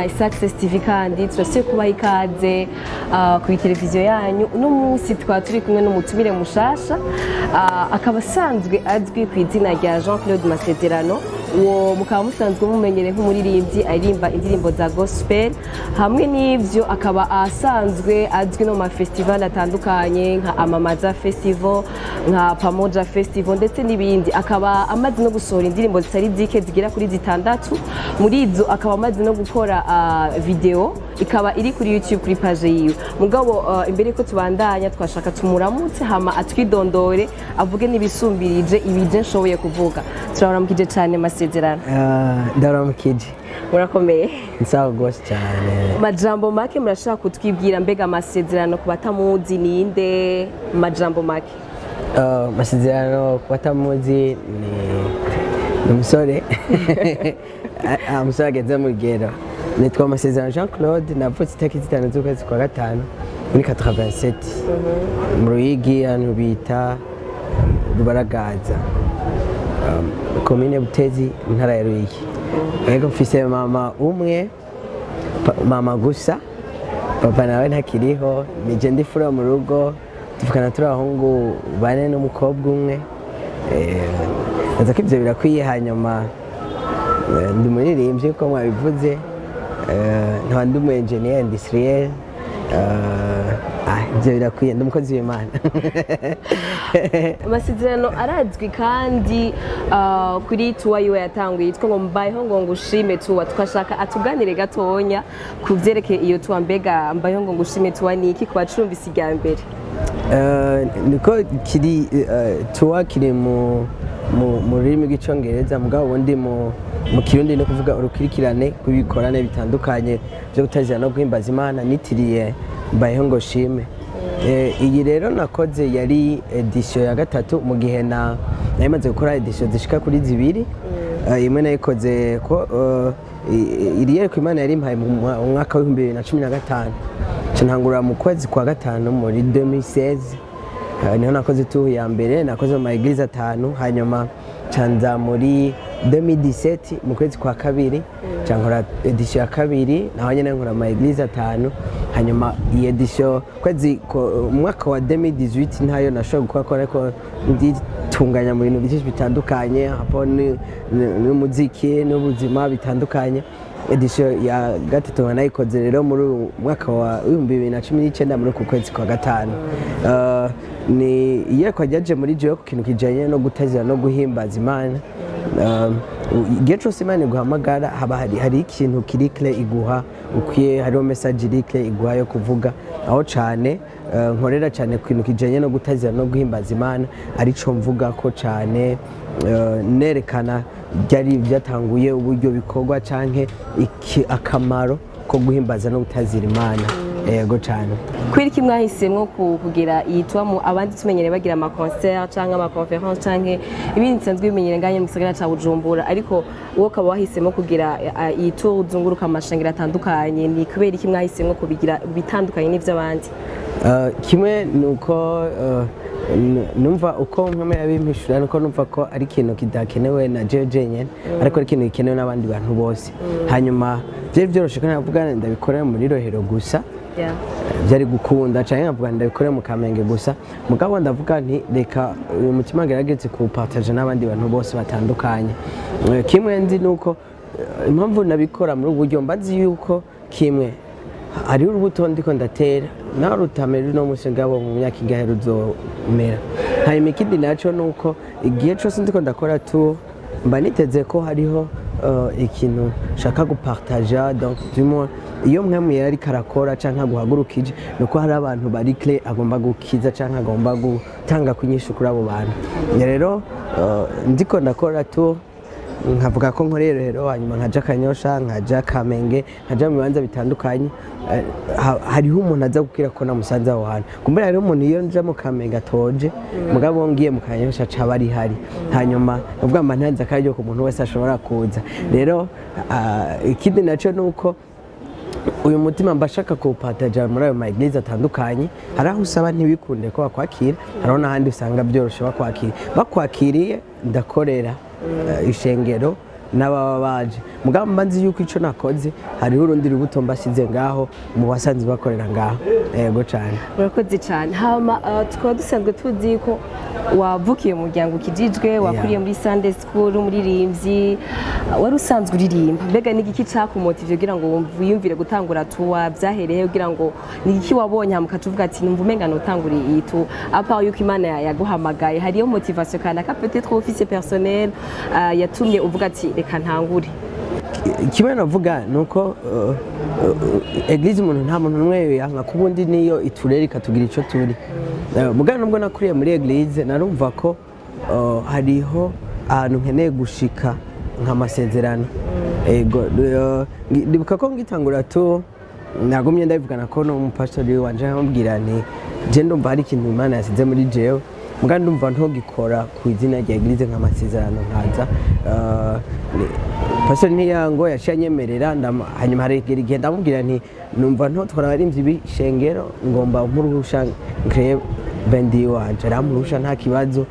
Success TV kandi turasiye kubaha ikaze ku televiziyo yanyu. Uno munsi twaba turi kumwe n'umutumire mushasha akaba asanzwe azwi ku izina rya Jean Claude Masezerano. Uwo mukaba musanzwe mumenyere nk'umuririmbyi aririmba indirimbo za gospel, hamwe n'ivyo akaba asanzwe azwi no ma festival atandukanye nka Amamaza Festival, nka Pamoja Festival ndetse n'ibindi. Akaba amaze no gusohora indirimbo zitari zike zigera kuri zitandatu, muri izo akaba amaze no gukora video ikaba iri kuri YouTube kuri page yiwe. Mugabo imbere ko tubandanya twashaka tumuramutse hama atwidondore avuge n'ibisumbirije ibije nshoboye kuvuga. Turaramukije cyane Masezerano. Ndaramukije. Murakomeye? Nsaho gose cyane. Majambo make murashaka kutwibwira mbega Masezerano ku batamuzi ninde? Majambo make. Masezerano ku batamuzi ni umusore. Umusore ageze mu rugero. Nitwa Masezerano Jean Claude, navutse itariki 5 z'ukwezi kwa gatanu muri 87 mu Ruyigi, ahantu bita Rubaragaza, komine Butezi, intara ya Ruyigi. Yego mfise mama umwe, mama gusa, papa nawe ntakiriho, nije ndifura mu rugo, tuvukana turi abahungu bane n'umukobwa umwe. Naza ko ivyo birakwiye, hanyuma ndi muririmbyi ko mwabivuze. Nkaba ndi umu engineer industriel, ivyo birakwiye, ndi umukozi w'Imana. Masezerano arazwi kandi kuri tour yiwe yatanguye yitwa ngo Mbayeho ngo Nshime TOUR. Twashaka atuganire gatonya ku vyerekeye iyo tour, mbega Mbayeho ngo Nshime TOUR ni iki ku bacumvise irya mbere? Niko kiri tour kiri mu rurimi rw'icongereza, mugabo ubundi mu kirundi no kuvuga urukurikirane rw'ibikorane bitandukanye byo gutazira no guhimbaza Imana, nitiriye Mbayeho ngo Nshime. Iyi rero nakoze yari edition ya gatatu, mu gihe narimaze gukora edition zishika kuri zibiri. Imwe nayikoze ko iri yereko Imana yari impaye mu mwaka wa 2015, ntangurira mu kwezi kwa gatanu muri 2016. Niho nakoze tour ya mbere, nakoze mu maeglise 5, hanyuma canza muri 2017 mu kwezi kwa kabiri cankora edition ya kabiri, naho nyene nkora maeglise 5. Hanyuma iyi edition kwezi umwaka wa 2018 ntayo nashobora gukora, ariko nditunganya mu bintu byinshi bitandukanye, hapo n'umuziki n'ubuzima bitandukanye. Edition ya gatatu nayikoze rero muri mwaka wa 2019 muri ku kwezi kwa gatanu. Ni yeko ryaje muri jewe ku kintu kijanye no gutazira no guhimbaza Imana. Igihe cyose Imana iguhamagara haba hari ikintu kiri clear iguha, ukwiye hariho message iri clear iguha yo kuvuga. Aho cyane nkorera cyane ku kintu kijanye no gutazira no guhimbaza Imana, arico mvuga ko cyane nerekana byari byatanguye uburyo bikorwa canke akamaro ko guhimbaza no gutazira Imana. Yego cyane. Kwiri ki mwahisemwo kugira yitwa mu abandi tumenyere bagira ama concert canke ama conference canke ibindi nsanzwe bimenyere nganye mu gisagara ca Bujumbura, ariko wowe kaba wahisemo kugira yitwa uzunguruka amashangira atandukanye? Ni kubera iki mwahisemwo kubigira bitandukanye n'ivy'abandi? Kimwe nuko numva uko nkome yabimpishura, nuko numva ko ari ikintu kidakenewe na jeje nyene, ariko ari ikintu gikenewe n'abandi bantu bose. Hanyuma byari byoroshe ko navuga ndabikorera muri Rohero gusa, byari gukunda cyane nkavuga ndabikorera mu Kamenge gusa, mugabo ndavuga nti reka uyu mutima gerageze ku partage n'abandi bantu bose batandukanye. Kimwe nzi nuko impamvu nabikora muri uburyo mbazi yuko kimwe ari urubuto ndiko ndatera naho rutamera no musengabo mu myaka igahe ruzomera. Hanyuma ikindi naco nuko igihe cyose ndiko ndakora tour mba niteze ko hariho ikintu shaka gupartager. Donc du moins iyo mwamwe yari karakora canka guhagurukije nuko hari abantu bari clear agomba gukiza canka agomba gutanga kunyisha kuri abo bantu. Rero ndiko ndakora tour nkavuga ko nkorera rero, hanyuma nkaja Kanyosha, nkaja Kamenge, nkaja mu bibanza bitandukanye. Hariho umuntu aza gukira ko namusanze aho hantu, kumbera hariho umuntu iyo nja mu Kamenge atoje, mugabo ngiye mu Kanyosha caba ari hari. Hanyuma uvuga mba ntanze akaryo ku muntu wese ashobora kuza. Rero ikindi naco nuko uyu mutima mbashaka kuwupataja muri ayo maeglise atandukanye. Hari aho usaba ntibikunde ko bakwakira, hariho n'ahandi usanga byoroshe bakwakiriye. Bakwakiriye ndakorera ishengero n'ababa baje, mugabo mbanzi yuko ico nakoze hariho urundi rubuto mbasize ngaho mu basanzwe bakorera ngaho yego cyane. Murakoze cyane. Hama tukaba dusanzwe tuzi ko wavukiye mu muryango ukijijwe, wakuriye muri Sunday school, umuririmbyi, wari usanzwe uririmba. Mbega ni igiki cakumotivye kugira ngo wiyumvire gutangura tour, byahereye kugira ngo ni igiki wabonye mukacuvuga ati numva umenga notangura iyi tour, apa yuko Imana yaguhamagaye hariyo motivation kanaka peut-être office personnel yatumye uvuga ati reka ntangure? Kimwe navuga nuko eglise umuntu nta muntu numwe yanka kubundi niyo iturere ikatugira ico turi. Mugana nubwo nakuriye muri eglise narumva ko hariho ahantu nkeneye gushika nka Masezerano. Ego ndibuka ko ngitangura to nagumye ndabivugana ko no umupastori wanje yambwira nti je ndumva hari ikintu Imana yasize muri jewe, mugana ndumva ntogikora ku izina rya eglise nka Masezerano nkaza pastor ntiyango yashanyemerera hanyuma haregera igihe ndamubwira nti numva ntotwara abarimvyi b'ishengero ngomba umurusha nkre bendi wanje aramurusha nta kibazo.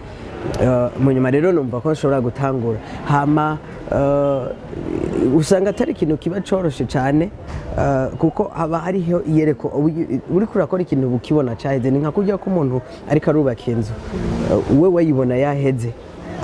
Munyuma rero numva ko nshobora gutangura hama usanga atari ikintu kiba coroshe cyane kuko haba hariho iyereko uri kurakora ikintu bukibona cyaheze. Ni nka kurya ko umuntu ariko arubaka inzu we wayibona yaheze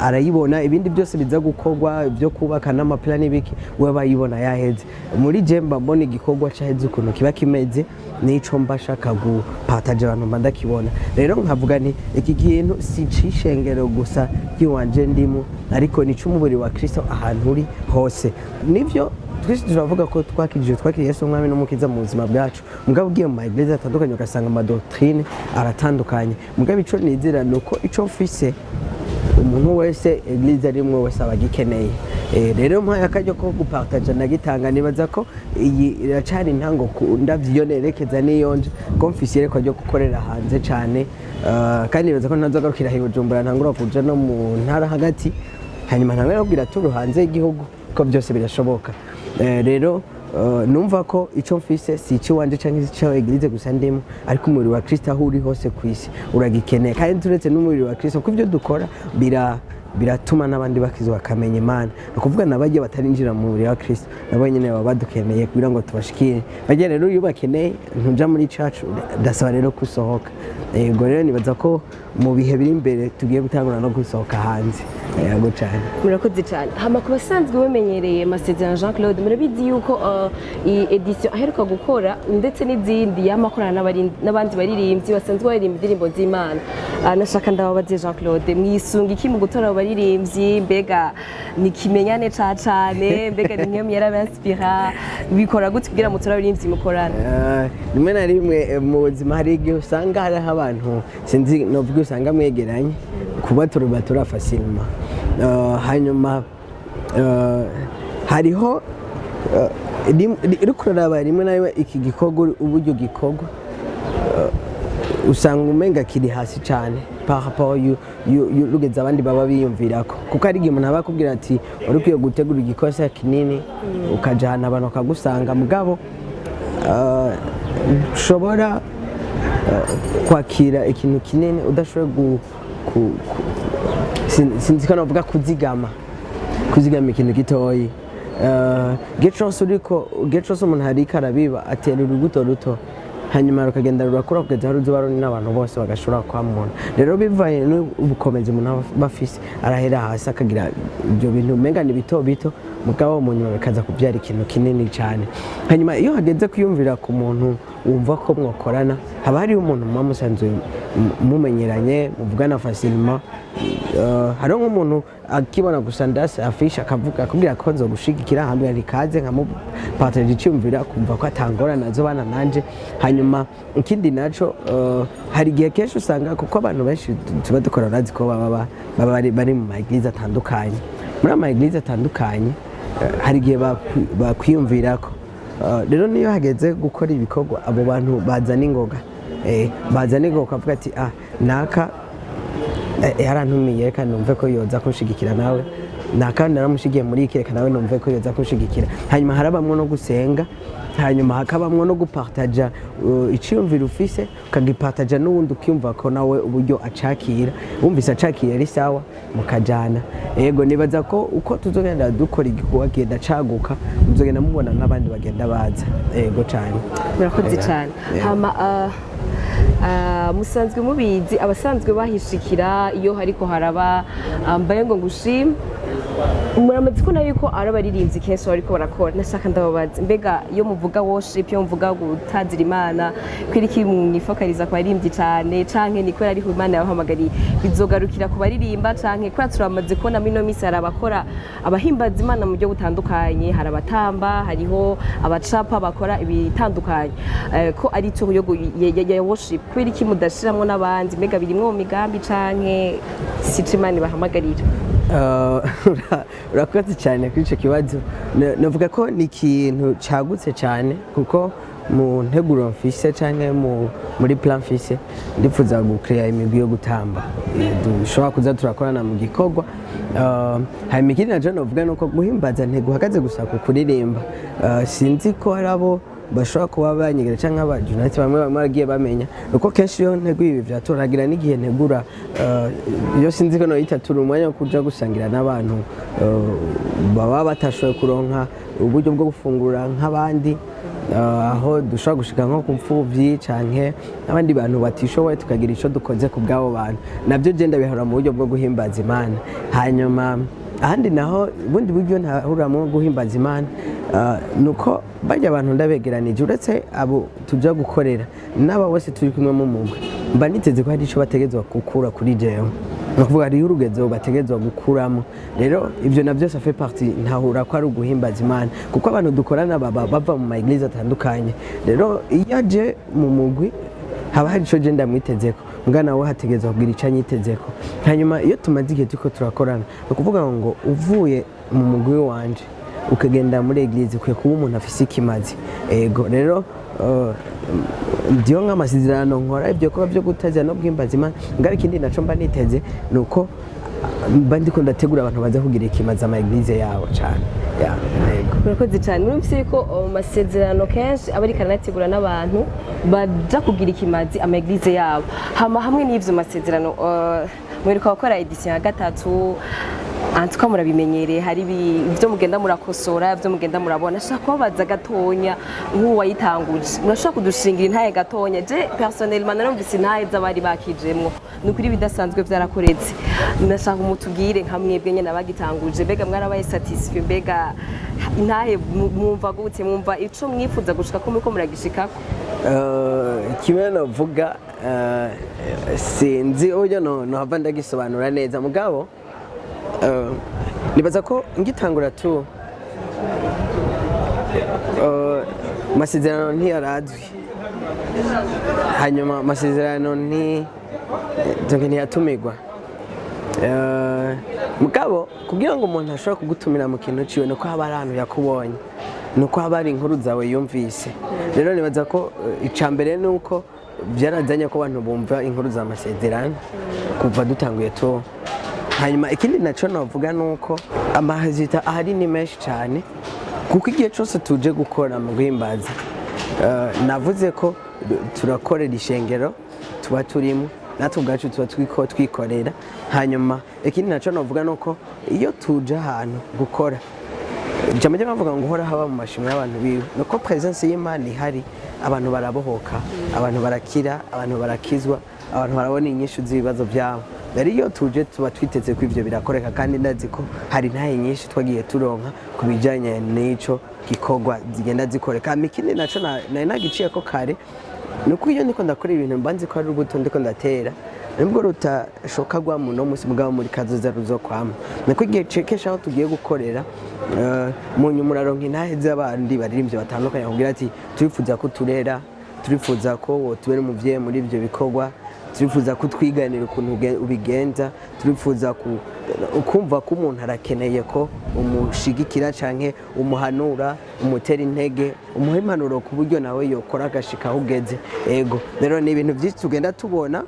arayibona, ibindi byose biza gukorwa byo kubaka n'amaplan n'ibiki we bayibona yaheze. Muri jemba mbona igikorwa cyaheze ukuntu kiba kimeze nico mbashaka gupataje abantu mbandakibona. Rero nkavuga ni iki kintu si cishengero gusa kiwanje ndimo ariko ni cy'umubiri wa Kristo ahantu uri hose. Nivyo twese turavuga ko twakirije Yesu umwami n'umukiza mu buzima bwacu, mugabo ugiye mu eglise atandukanye ugasanga amadoctrine aratandukanye. Mugabo ico nizera nuko ico mfise umuntu wese eglise arimwe wese abagikeneye. Rero mpaye akaryo ko gupartage nagitanga, nibaza ko iyi iracari intango ndavyiyonerekeza niyonje ko mfise reko ryo gukorera hanze cyane, kandi nibaza ko ntazogarukira hi Bujumbura ntangura kuja no mu ntara hagati, hanyuma ntangura kubwira turu hanze y'igihugu ko byose birashoboka. Rero numva ko ico mfise si ico wanje canke ico eglise gusa ndimo, ariko umubiri wa Kristo aho uri hose kwisi uragikeneye. Kandi turetse n'umubiri wa Kristo ko ibyo dukora biratuma n'abandi bakizwa bakamenya Imana. Ukuvuga nabagiye batarinjira mu mubiri wa Kristo nabo nyene baba badukeneye kugira ngo tubashikire. Bagiye rero iyo bakeneye ntuja muri church dasaba rero kusohoka. Yego rero nibaza ko mu bihe biri imbere tugiye gutangura no gusohoka hanze. Yego cyane. Murakoze cyane. Hama ku basanzwe bamenyereye Masezerano Jean Claude murabizi yuko iyi edition aheruka gukora ndetse n'izindi yamakorana n'abandi baririmbyi basanzwe baririmba indirimbo z'Imana. Nashaka ndababaze Jean Claude mwisunga iki mu gutora abaririmbyi, mbega nikimenyane cyane, mbega ni nk'imwe yarabanspira bikora gute kugira ngo mutora abaririmbyi mukorana? Rimwe na rimwe mu buzima hari igihe usanga hari abantu sinzi novuga usanga mwegeranye kuba turubatura facilement. Hanyuma hariho rikuraba rimwe nayo iki gikorwa uburyo gikorwa usanga umenga kiri hasi cyane par rapport y'urugeza abandi baba biyumvirako, kuko ari igihe umuntu aba akubwira ati uri kwiye gutegura igikosa kinini ukaja ahantu abantu bakagusanga, mugabo ushobora kwakira ikintu kinini udashoboye sinzi ko navuga kuzigama ikintu gitoyi. Gecose umuntu hariko arabiba atera urubuto ruto hanyuma rukagenda rurakura kugeza aho ruzoba runini n'abantu bose bagashobora kwamubona. Rero bivaye n'ubukomezi umuntu bafise arahera hasi akagira ibyo bintu umenga ni bito bito, mugabo mu nyuma bikaza kubyara ikintu kinini cyane. Hanyuma iyo hageze kwiyumvira ku muntu wumva ko mwakorana, haba hariho umuntu muba musanzwe mumenyeranye muvugana facilement. Hariho nk'umuntu akibona gusa ndase afisha akavuga akubwira ko nzo gushigikira hamwe rikaze nkamupatira icyumvira kumva ko atangorana azobana nanje. Hanyuma ikindi naco hari igihe kenshi usanga kuko abantu benshi tuba dukora urazi ko bari mu maeglise atandukanye. Muri amaeglise atandukanye hari igihe bakwiyumvirako. Rero niyo hageze gukora ibikorwa abo bantu bazana ingoga kavuga ati naka yarantumiye kandi numve ko yoza kunshigikira nawe, nakandi naramushigiye muri iki reka nawe numve ko yoza kunshigikira. Hanyuma harabamwe no gusenga hanyuma hakabamwo no gupartaja iciyumviro ufise ukagipartaja n'uwundi ukiyumva ko nawe uburyo acakira wumvise acakira ari sawa mukajana yego nibaza ko uko tuzogenda dukora igikorwa genda caguka muzogenda mubona n'abandi bagenda baza yego cyane murakoze cyane hama musanzwe mubizi abasanzwe bahishikira iyo hariko haraba Mbayeho ngushime muramaze ko nayo ko arabaririmbyi kenshi bariko barakora nashaka ndababaza mbega iyo muvuga worship yo muvuga gutazira Imana kwiriki mwifokaliza ku baririmbyi cyane canke ni kwera ariho Imana yabahamagariye bizogarukira ku baririmba canke kwera turamaze kubona mino misi harabakora abahimbaza Imana mu buryo butandukanye harabatamba hariho abacapa bakora ibitandukanye ko ari cyo ya worship kwiriki mudashiramwo n'abandi mbega birimwo mu migambi canke sico Imana bahamagarira urakoze cyane kuri icyo kibazo navuga ko ni ikintu cyagutse cyane kuko mu nteguro mfise cyangwa muri plan mfise ndifuza gucreate imigwi yo gutamba dushobora kuza turakorana mu gikorwa hanyuma ikindi naco novuga nuko guhimbaza ntiguhagaze gusa ku kuririmba sinzi ko hari abo bashobora kuba banyegera cyangwa abajunati bamwe baragiye bamenya uko kenshi iyo nteguye ibi vyatoragira n'igihe ntegura iyo sinzi ko noyita turi umwanya wo kuja gusangira n'abantu baba batashoboye kuronka uburyo bwo gufungura nk'abandi aho dushobora gushika nko ku mfuvyi canke n'abandi bantu batishoboye tukagira ico dukoze ku bwabo bantu navyo genda bihora mu buryo bwo guhimbaza Imana hanyuma ahandi naho ubundi buryo ntahuramwo guhimbaza Imana nuko bajya abantu ndabegeranije uretse abo tuja gukorera n'aba bose turi kumwe mu mugwe mba niteze ko hari ico bategezwa gukura kuri jewe nukuvuga ari urugezo bategezwa gukuramo rero ivyo navyo ça fait partie ntahura ko ari uguhimbaza Imana kuko abantu dukorana bava mu maeglise atandukanye rero iyo aje mu mugwi haba hari ico je ndamwitezeko mwana we hategezwa kugira ico anyitezeko hanyuma iyo tumaze igihe turiko turakorana nukuvuga ngo uvuye mu mugwi wanje ukagenda muri eglise kwe kuba umuntu afise ikimazi ego rero ndiyo nk'amasezerano nkora ibyo kuba byo gutazira no bwimbaza Imana ngari kindi naco mba niteze nuko mba ndiko ndategura abantu baza kugira ikimazi ama eglise yabo cyane ego murakoze cyane murumvise ko masezerano kenshi aba ari kanategura n'abantu baja kugira ikimazi ama eglise yabo hama hamwe n'ivyo masezerano mwereka gukora edition ya gatatu antuka murabimenyereye hari ibyo mugenda murakosora ibyo mugenda murabona shaka kubabaza gatonya nk'uwayitanguje murashaka kudushingira intaye gatonya je personnellement narumvise intaye z'abari bakijemwo nukuri bidasanzwe byarakoretse ndashaka umutubwire nka mwebwe nyene abagitanguje mbega mwarabaye satisfait mbega intaye mwumva gute mwumva ico mwifuza gushika ko muriko muragishikako kimwe navuga sinzi oyo no hava ndagisobanura neza mugabo nibaza ko ngitangura tu masezerano ntiyarazwi hanyuma masezerano ntiyatumirwa mugabo kugira ngo umuntu ashobora kugutumira mu kintu ciwe nuko haba ari ahantu yakubonye nuko haba ari inkuru zawe yumvise rero nibaza ko icambere nuko byarazanye ko abantu bumva inkuru za masezerano kuva dutanguye tu hanyuma ikindi naco navuga nuko amahazita ahari ni menshi cyane kuko igihe cyose tuje gukora mu guhimbaza navuze ko turakorera ishengero tuba turimo natwe ubwacu tuba twikorera hanyuma ikindi naco navuga nuko iyo tuje ahantu gukora jambo ryo bavuga ngo hora haba mu mashimwe y'abantu biwe nuko presence y'Imana ihari abantu barabohoka abantu barakira abantu barakizwa abantu barabona inyishu z'ibibazo byabo rero iyo tuje tuba twiteze ko ivyo birakoreka kandi ndazi ko hari ntaye nyinshi twagiye turonka ku bijanye n'ico gikorwa zigenda zikoreka ikindi naco nari nagiciye ko kare nuko iyo ndiko ndakora ibintu mbanzi ko ari urubuto ndiko ndatera nibwo rutashoka gwa muno musi mugabo muri kazoza ruzokwama niko igihe cekesha aho tugiye gukorera mu nyumuraronka intahe z'abandi baririmbye batandukanye kugira ati turifuza ko turera turifuza ko wotubera umuvyeyi muri ivyo bikorwa turifuza kutwiganira ukuntu ubigenza turifuza ukumva ko umuntu arakeneye ko umushigikira canke umuhanura umutera intege umuha impanuro ku buryo nawe yokora agashika aho ugeze ego rero ni ibintu byinshi tugenda tubona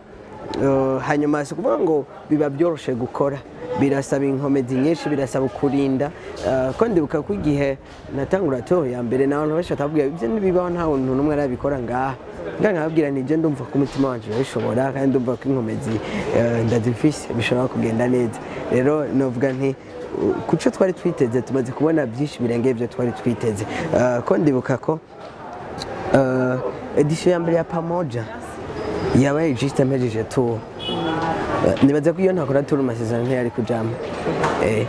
hanyuma si kuvuga ngo biba byoroshe gukora birasaba inkomezi nyinshi birasaba kurinda ko ndibuka ko igihe natangura tour ya mbere n'abantu benshi batavuga ibyo nibibaho nta muntu n'umwe arabikora ngaha nkababwira nti je ndumva ko umutima wanje urashobora kandi ndumva ko inkomezi ndazifise bishobora kugenda neza rero novuga nti kuco twari twiteze tumaze kubona byinshi birengeye ibyo twari twiteze ko ndibuka ko edition ya mbere ya pamoja yabaye juste mpejeje tour nibaza ko iyo ntakora tour Masezerano ntiyari kujamo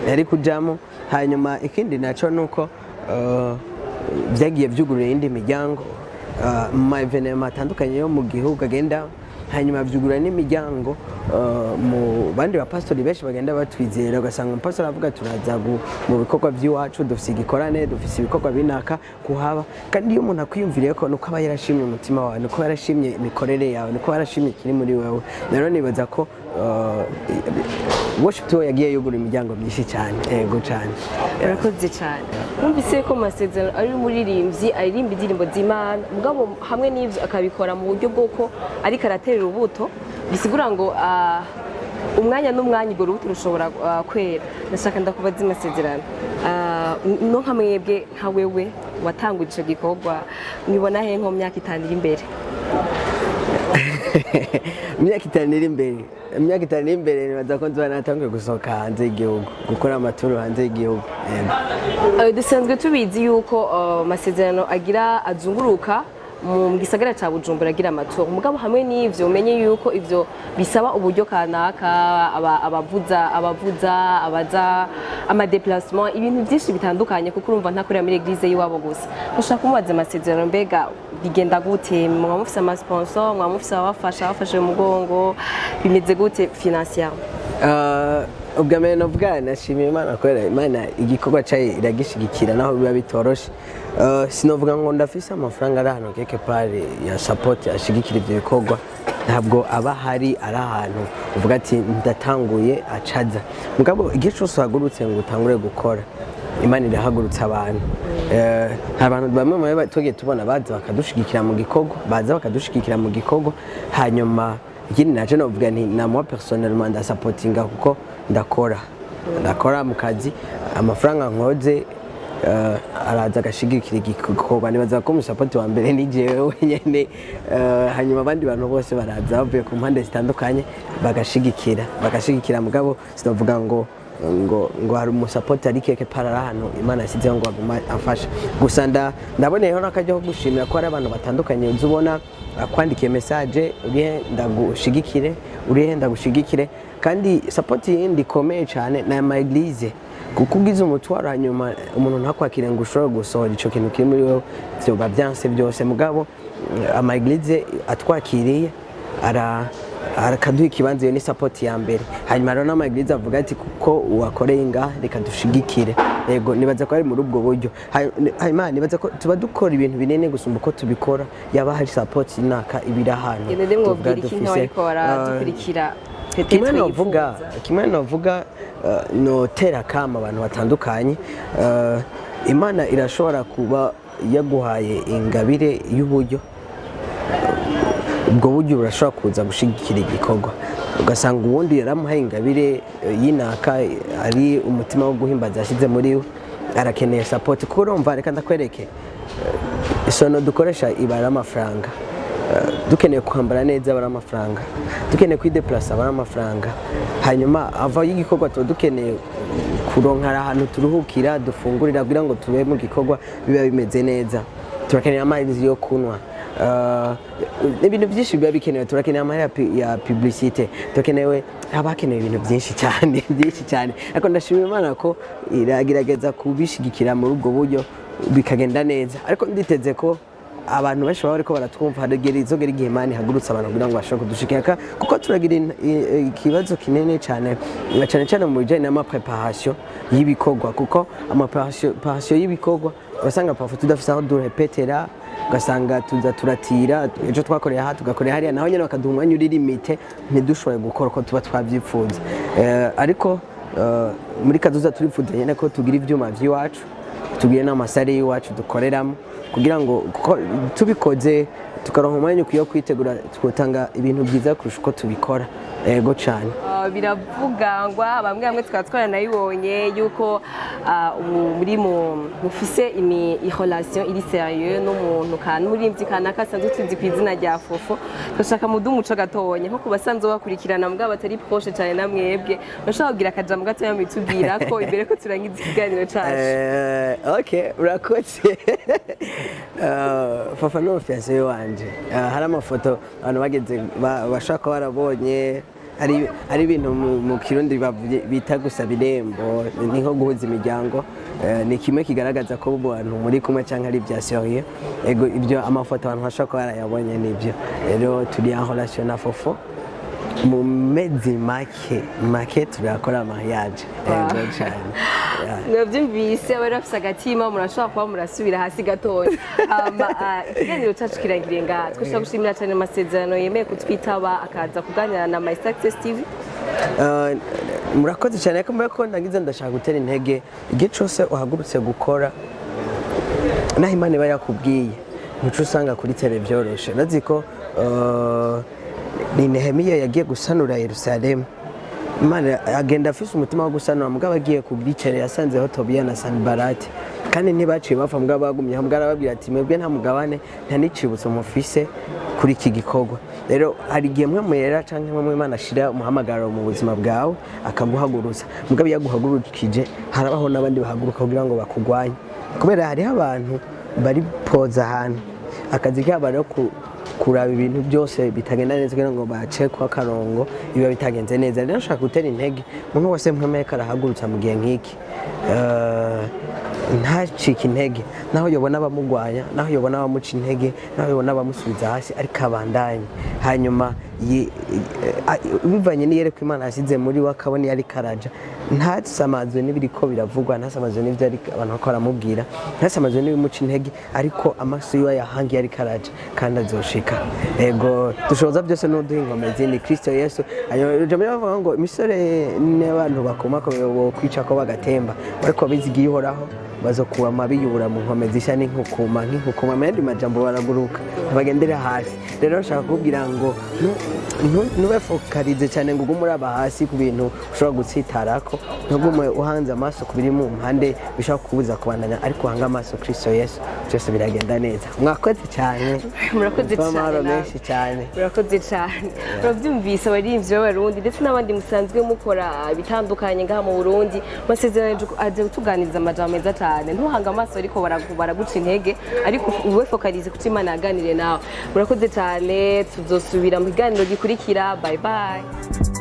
yari kujamo hanyuma ikindi naco nuko byagiye byugurura indi miryango mu evenement atandukanye yo mu gihugu agenda hanyuma byugurura n'imiryango mu bandi bapastori benshi bagenda batwizera ugasanga umupastori avuga turaza mu bikorwa by'iwacu dufise igikorane dufise ibikorwa binaka kuhaba kandi iyo umuntu akwiyumviriye ko nuko aba yarashimye umutima wawe nuko yarashimye imikorere yawe nuko yarashimye kiri muri wewe rero nibaza ko Worship TOUR yagiye yugura imiryango myinshi cyane yego cyane urakoze cyane numvise ko Masezerano ari umuririmbyi aririmba indirimbo z'Imana mugabo hamwe n'ivyo akabikora mu buryo bw'uko ariko araterera ubuto bisigura ngo umwanya n'umwanya urwo rubuto rushobora kwera ndashaka ndakubaza Masezerano no nka mwebwe nka wewe watanguje ico gikorwa mwibona he nko myaka 5 iri imbere imyaka 5 iri imbere imyaka 5 iri imbere nibaza ko nzaba natangiye gusohoka hanze y'igihugu gukora amaturo hanze y'igihugu dusanzwe tubizi yuko Masezerano agira azunguruka mu gisagara ca Bujumbura agira amaturo mugabo hamwe n'ivyo umenye yuko ivyo bisaba uburyo kanaka abaza ama déplacement ibintu byinshi bitandukanye kuko urumva ntakorera muri église yiwabo gusa ushaka kumubaza Masezerano mbega bigenda gute mwamufise ama sponsor mwamufise abafashe umugongo bimeze gute financière ubwamene novuga nashimiye Imana kwera Imana igikorwa cyayo iragishigikira naho biba bitoroshe sinovuga ngo ndafise amafaranga ari hano keke pare ya support ashigikira ibyo bikorwa ntabwo aba hari ari ahantu uvuga ati ndatanguye acaza mugabo igihe cyose uhagurutse ngo utangure gukora Imana irahagurutsa abantu abantu bamwe mu tugiye tubona baza bakadushigikira mu gikorwa hanyuma ikindi naje novuga nti na moi personnellement ndasupportinga kuko ndakora mu kazi amafaranga nkoze araza agashigikira igikorwa nibaza ko umusapoti wa mbere ni jewe wenyene hanyuma abandi bantu bose baraza bavuye ku mpande zitandukanye bagashigikira mugabo sinavuga ngo hari umusapoti ari keke parara hano Imana yasizeho ngo aguma afasha gusa ndaboneyeho n'akajya ko gushimira ko hari abantu batandukanye uzubona akwandikiye message urihe ndagushigikire kandi support yindi ikomeye cyane na ama église kuko ugize umutwaro hanyuma umuntu ntakwakire ngo ushobore gusohora ico kintu kiri muri wowe byoba byanse byose mugabo ama église atwakiriye arakaduha ikibanza iyo ni support ya mbere hanyuma rero n'ama église avuga ati kuko uwakoreye ngaha reka dushigikire yego nibaza ko ari muri ubwo buryo hanyuma nibaza ko tuba dukora ibintu binene gusumba uko tubikora yaba hari support inaka ibira hano tuvuga dufise dukurikira kimwe novuga notera kama abantu batandukanye Imana irashobora kuba yaguhaye ingabire y'uburyo ubwo buryo burashobora kuza gushigikira igikorwa ugasanga uwundi yaramuhaye ingabire y'inaka ari umutima wo guhimbaza yashyize muri we arakeneye support kuko urumva reka ndakwereke isono dukoresha ibara amafaranga dukeneye kwambara neza bara amafaranga dukeneye kwideplace bara amafaranga hanyuma ava y'igikorwa tuba dukeneye kuronka ahantu turuhukira dufungurira kugira ngo tube mu gikorwa biba bimeze neza turakeneye amazi yo kunywa ibintu byinshi biba bikenewe turakeneye amahera ya publicité turakenewe abakenewe ibintu byinshi cyane ariko ndashimira Imana ko iragerageza kubishigikira muri ubwo buryo bikagenda neza ariko nditeze ko abantu benshi baba bariko baratwumva harigera izogera igihe Imana ihagurutsa abantu kugira ngo bashobore kudushikira kuko turagira ikibazo kinene cyane mu bijyanye n'amapreparation y'ibikorwa kuko amapreparation y'ibikorwa urasanga parfois tudafise aho durepetera ugasanga tuza turatira ejo twakoreye aha tugakorera hariya naho nyine bakaduha umwanya uri limite ntidushobore gukora uko tuba twabyifuza ariko muri kazoza turifuza nyine ko tugira ivyuma vy'iwacu tugire n'amasare y'iwacu dukoreramo kugira ngo tubikoze tukaronka umwanya ukwiye kwitegura twotanga ibintu byiza kurusha uko tubikora yego cyane. Biravugangwa bamwe bamwe tukaba twaranayibonye yuko muri mufise relation iri sérieux n'umuntu kandi umuririmvyi kanaka asanzwe tuzi ku izina rya Fofo. Ndashaka mudu umuco gatonye nko kubasanzwe bakurikirana mbwa batari proche cyane na mwebwe bashaka kugira akajambo gatoya mitubwira ko imbere ko turangiza ikiganiro cacu. Okay, urakoze. Fofo no fiancé wanje hari amafoto abantu bageze bashaka ko barabonye ari ibintu mu kirundi bita gusaba irembo ni nko guhuza imiryango ni kimwe kigaragaza ko abantu muri kumwe cyangwa ari bya sérieux ego ibyo amafoto abantu bashaka ko barayabonye nibyo rero turi en relation na Fofo mu mezi make turakora mariage ego cyane. Navyumvise abari bafise agatima murashobora kuba murasubira hasi gatoya. Ikiganiro cacu kirangiriye ngaha twashaka gushimira cyane Masezerano yemeye kutwitaba akaza kuganira na My Success TV. Murakoze cyane ko ndagize ndashaka gutera intege igihe cyose uhagurutse gukora naho Imana iba yakubwiye ntuco usanga kuri tele byoroshe nazi ko ni Nehemiya yagiye gusanura Yerusalemu. Imana agenda afise umutima wo gusanura mugabo agiye kubwicare yasanzeho Tobiya na Sanbalati kandi ntibaciye bapfa mugabo bagumye hamwe arababwira ati mwebwe nta mugabane nta n'icibutso mufise kuri iki gikorwa. Rero hari igihe mwe mwera canke mwe Imana ashira umuhamagaro mu buzima bwawe akaguhaguruza mugabo yaguhagurukije harabaho n'abandi bahaguruka kugira ngo bakugwanye kubera hariho abantu bari poza ahantu akazi kabo rero kuraba ibintu byose bitagenda neza kugira ngo bace kwa karongo biba bitagenze neza. Rero nshaka gutera intege umuntu wese mwemeye karahagurutsa mu gihe nk'iki ntacike intege naho yobona abamugwanya naho yobona abamuca intege naho yobona abamusubiza hasi ariko abandanye hanyuma bivanye n'iyereko Imana yasize muri we akabona yari karaja ntasamazwe n'ibiriko biravugwa ntasamazwe n'ivyo abantu bako baramubwira ntasamazwe n'ibimuca intege ariko amaso yiwe yahangiye yari karaja kandi azoshika. Ego dushoboza byose no duha inkomezi ni Kristo Yesu. Jambo bavuga ngo imisore n'abantu bakoma ko kwica ko bagatemba ariko bizigiye uhoraho bazokuba mabiyura mu nkomezi isha nk'inkukuma mendi majambo baraguruka bagendera hasi. Rero nshaka kubwira ngo nube fokalize cyane ngo ugumura aba hasi ku bintu ushobora gutsitarako ntugume uhanze amaso ku biri mu mpande bishaka kubuza kubandanya ariko uhanga amaso Kristo Yesu byose biragenda neza. Mwakoze cyane. Murakoze cyane. Murakoze cyane. Uravyumvise abarimvyi b'abarundi ndetse n'abandi musanzwe mukora bitandukanye ngaha mu Burundi Masezerano aje kutuganiriza amajambo meza cyane ntuhanga amaso ariko baraguca intege ariko uwe fokalize kuko Imana yaganire nawe. Murakoze cyane tuzosubira mu kiganiro gikurikira. Bye bye.